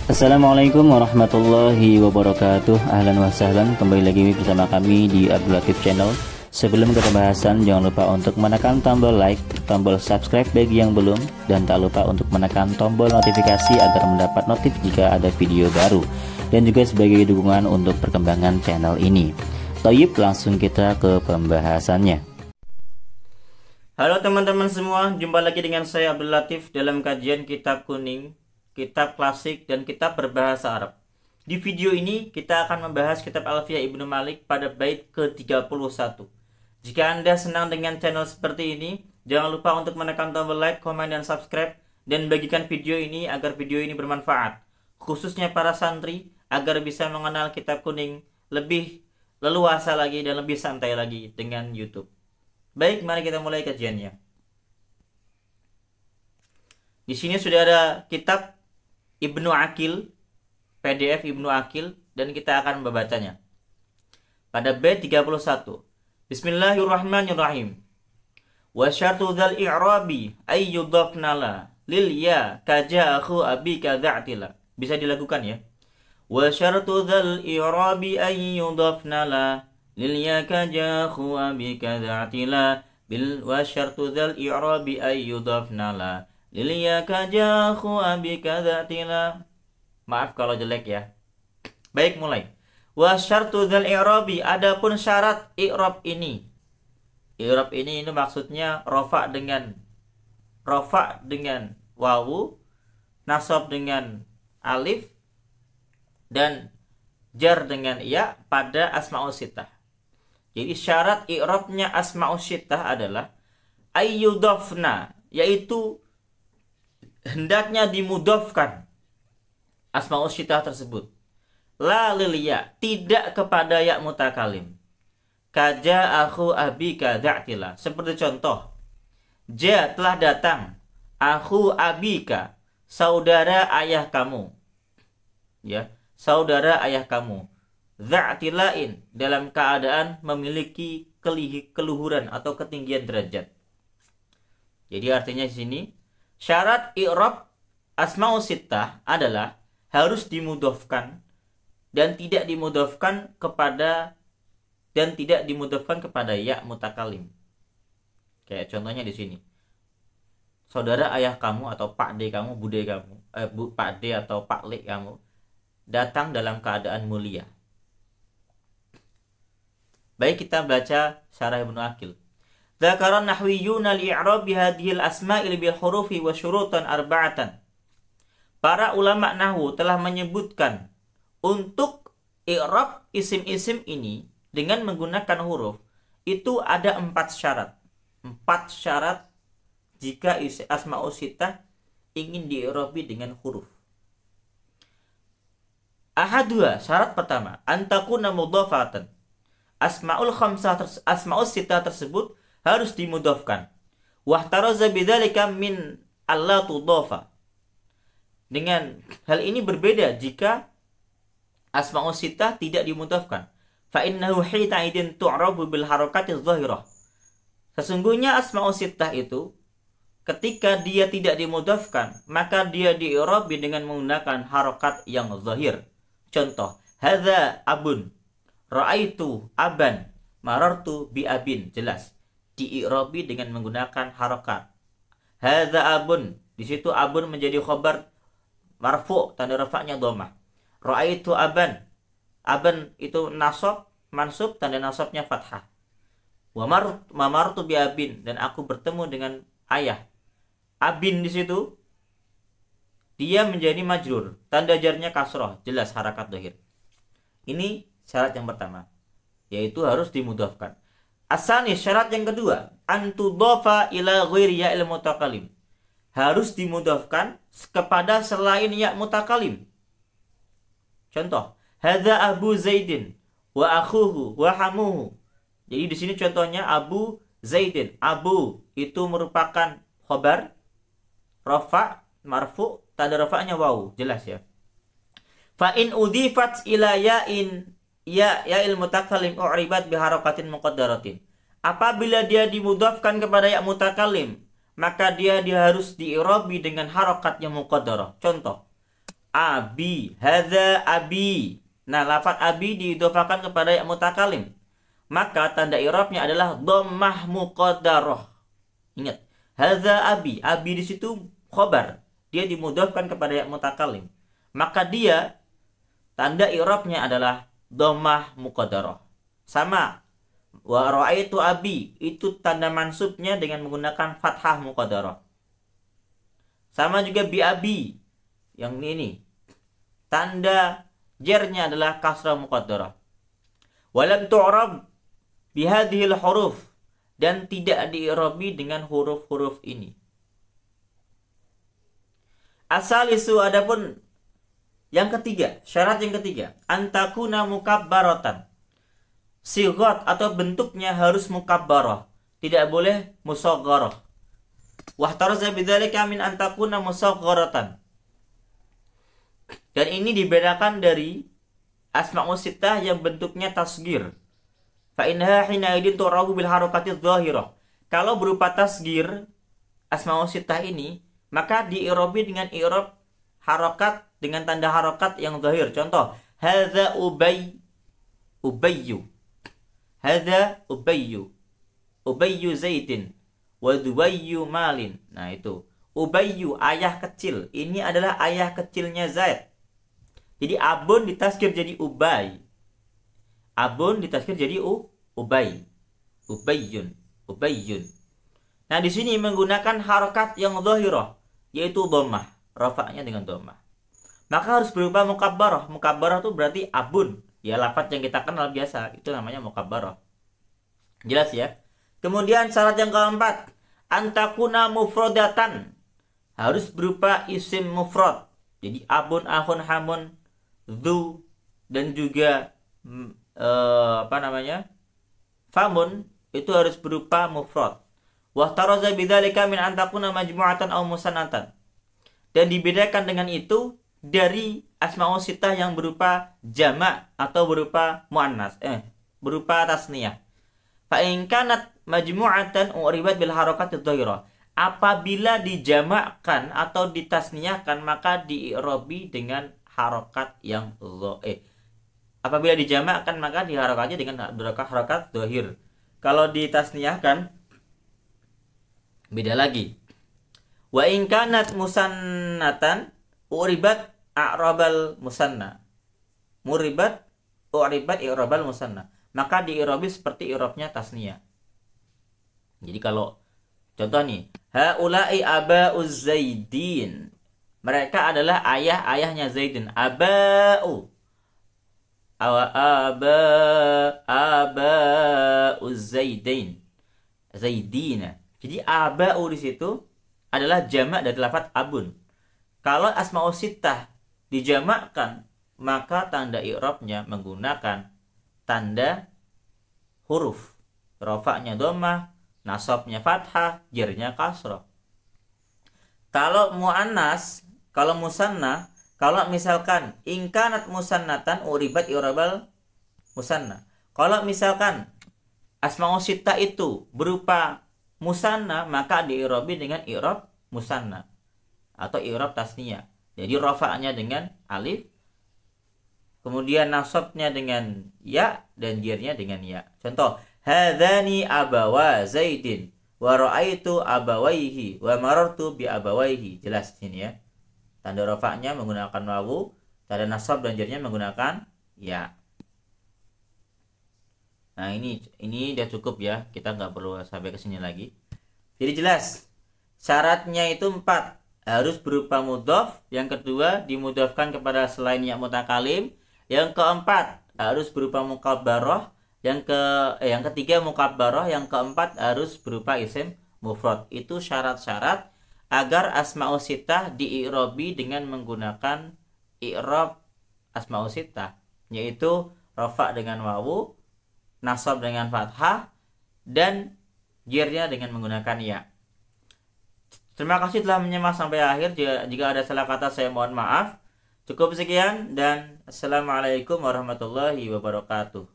Assalamualaikum warahmatullahi wabarakatuh. Ahlan wa sahlan, kembali lagi bersama kami di Abdul Latif Channel. Sebelum ke pembahasan, jangan lupa untuk menekan tombol like, tombol subscribe bagi yang belum, dan tak lupa untuk menekan tombol notifikasi agar mendapat notif jika ada video baru, dan juga sebagai dukungan untuk perkembangan channel ini. Toyib, langsung kita ke pembahasannya. Halo teman-teman semua, jumpa lagi dengan saya Abdul Latif dalam kajian kitab kuning, kitab klasik, dan kitab berbahasa Arab. Di video ini kita akan membahas kitab Alfiyah Ibnu Malik pada bait ke-31. Jika Anda senang dengan channel seperti ini, jangan lupa untuk menekan tombol like, komen, dan subscribe, dan bagikan video ini agar video ini bermanfaat, khususnya para santri, agar bisa mengenal kitab kuning lebih leluasa lagi dan lebih santai lagi dengan YouTube. Baik, mari kita mulai kajiannya. Di sini sudah ada kitab Ibnu Aqil, PDF Ibnu Aqil, dan kita akan membacanya. Pada bait 31. Bismillahirrahmanirrahim. Wa syartu dzal i'rabi ay yudhafna la lil ya kaja akhu abika dza'tila. Bisa dilakukan ya. Wa syartu dzal i'rabi ay yudhafna la lil ya kaja akhu abika dza'tila bil wa syartu dzal i'rabi ay yudhafna la liliyaka jahu abika dzatila. Maaf kalau jelek ya. Baik, mulai. Wa syartu dzal i'rabi, adapun syarat i'rab ini. I'rab ini maksudnya rafa dengan wawu, nasab dengan alif, dan jar dengan ya pada asmaul sittah. Jadi syarat i'rabnya asmaul sittah adalah ayyudhafna, yaitu hendaknya dimudhafkan asmaul sittah tersebut. La lil ya, tidak kepada ya mutakalim. Kaja akhu abika dza'tila. Seperti contoh, ja telah datang, akhu abika, saudara ayah kamu. Ya, saudara ayah kamu. Dza'tilain, dalam keadaan memiliki keluhuran atau ketinggian derajat. Jadi artinya di sini syarat i'rab asmaul sittah adalah harus dimudhafkan dan tidak dimudhafkan kepada ya mutakalim. Kayak contohnya di sini. Saudara ayah kamu atau pak de kamu, bude kamu, pak de atau pak le kamu datang dalam keadaan mulia. Baik, kita baca syarah Ibnu Aqil. Dzakara nahwiyyuna li'irabi hadhil asma'il bil hurufi wa syurutan arba'atan. Para ulama nahwu telah menyebutkan untuk i'rab isim-isim ini dengan menggunakan huruf itu ada 4 syarat. 4 syarat jika asma'ul sittah ingin di'irabi dengan huruf. Ahadua, syarat pertama, antakuna mudhafatan. Asma'ul sittah tersebut harus dimudhafkan. Wahtaraza bidzalika min alla tudhafa. Dengan hal ini berbeda jika asma'ul sittah tidak dimudhafkan. Fa innahu hita idin tu'rabu bil harakatiz zahirah. Sesungguhnya asma'ul sittah itu ketika dia tidak dimudhafkan, maka dia di'irabi dengan menggunakan harakat yang zahir. Contoh, hadza abun, ra'aitu aban, marartu bi abin. Jelas di'irabi dengan menggunakan harakat. Hadza abun, di situ abun menjadi khabar marfu, tanda rafa'nya dhammah. Ra'aitu aban, aban itu nasab, mansub, tanda nasabnya fathah. Wa marartu bi abin, dan aku bertemu dengan ayah. Abin di situ dia menjadi majrur, tanda jarnya kasrah, jelas harakat dhahir. Ini syarat yang pertama, yaitu harus dimudhafkan. Asani, syarat yang kedua, antudhafa ila ghairi ya'il mutakalim. Harus dimudhafkan kepada selain ya mutakalim. Contoh, hadza Abu Zaidin wa akhuhu wa hamuhu. Jadi di sini contohnya Abu Zaidin. Abu itu merupakan khabar rafa marfu, tanda rafa'nya wawu, jelas ya. Fa in udhifat ila ya'il mutakalim u'ribat biharakatin muqaddaratin. Apabila dia dimudhafkan kepada ya mutakalim, maka dia harus di'irabi dengan harakat yang muqaddarah. Contoh, abi, hadza abi. Nah, lafaz abi diidhofakan kepada ya mutakalim. Maka tanda i'rabnya adalah dhammah muqaddarah. Ingat, hadza abi. Abi di situ khobar. Dia dimudhafkan kepada ya mutakalim. Maka dia tanda i'rabnya adalah dhammah muqaddarah. Sama wa ra'aitu abi, itu tanda mansubnya dengan menggunakan fathah muqaddarah. Sama juga bi abi. Yang ini tanda jarnya adalah kasrah muqaddarah. Walam tu'rab bihadhil huruf, dan tidak di'irabi dengan huruf-huruf ini. Asalisu, adapun yang ketiga, syarat yang ketiga, antakuna mukabbaratan. Sighat atau bentuknya harus mukabbarah, tidak boleh musagharah. Wahtaraza bidzalika min antakuna musagharatan. Dan ini dibedakan dari asma'us sittah yang bentuknya tasghir. Fa innaha hina idin tu'rabu bil harakati dhahirah. Kalau berupa tasghir asma'us sittah ini, maka di'irabi dengan i'rab harakat dengan tanda harakat yang zahir. Contoh, hadza ubayyu. Hadza ubayyu. Ubayyu Zaidin wa dubayyu Malin. Nah, itu Ubayyu, ayah kecil. Ini adalah ayah kecilnya Zaid. Jadi abun ditaskir jadi Ubay. Abun ditaskir jadi Ubay. Ubayyun. Ubayyun. Nah, di sini menggunakan harakat yang zahirah, yaitu dhammah. Rafa'nya dengan dhammah. Maka harus berupa mukabbarah. Mukabbarah itu berarti abun. Ya, lafaz yang kita kenal biasa. Itu namanya mukabbarah. Jelas ya? Kemudian syarat yang keempat, antakuna mufradatan. Harus berupa isim mufrad. Jadi abun, ahun, hamun, dhu, dan juga famun, itu harus berupa mufrad. Wahtaraza bidzalika min antakuna majmu'atan aw musannatan. Dan dibedakan dengan itu dari asma'us sittah yang berupa jamak atau berupa muannas, berupa tasniyah. Fa in kanat majmu'atan uribat bil harakati dhahirah. Apabila dijamakkan atau ditasniyahkan, maka di'irabi dengan harokat yang apabila dijamakkan maka diharokatnya dengan harokat dhahir. Kalau ditasniyahkan beda lagi. Wa in kanat musannatan uribat a'rabal musanna. Muribat uribat i'rabal musanna. Maka di'irabi seperti i'rabnya tasniyah. Jadi kalau contoh nih, haula'i aba'uz Zaidin. Mereka adalah ayah-ayahnya Zaidin. Aba'u. Aba'uz Zaidin. Zaidina. Jadi aba'u di situ adalah jamak dari lafaz abun. Kalau asma'us sittah dijamakkan, maka tanda i'rabnya menggunakan tanda huruf. Rafa'nya dhammah, nasabnya fathah, jarnya kasrah. Kalau muannas, kalau musanna, kalau misalkan ingkanat musannatan uribat i'rabal musanna. Kalau misalkan asma'us sittah itu berupa musanna, maka di'irabi dengan i'rab musanna atau i'rab tasniyah. Jadi rafa'nya dengan alif, kemudian nasabnya dengan ya, dan jarnya dengan ya. Contoh, hadzani abawa Zaidin wa ra'aitu abawaihi wa marartu bi abawaihi. Jelas di sini ya. Tanda rafa'nya menggunakan wawu, tanda nasab dan jarnya menggunakan ya. Nah, ini udah cukup ya. Kita nggak perlu sampai ke sini lagi. Jadi jelas. Syaratnya itu 4. Harus berupa mudhaf. Yang kedua, dimudhafkan kepada selain ya mutakalim. Yang keempat, harus berupa mukabbarah. Yang ketiga mukabbarah, yang keempat harus berupa isim mufrad. Itu syarat-syarat agar asma'us sittah di'irabi dengan menggunakan i'rab asma'us sittah, yaitu rafa' dengan wawu, nasab dengan fathah, dan jarnya dengan menggunakan ya. Terima kasih telah menyimak sampai akhir. Jika ada salah kata saya mohon maaf. Cukup sekian dan assalamualaikum warahmatullahi wabarakatuh.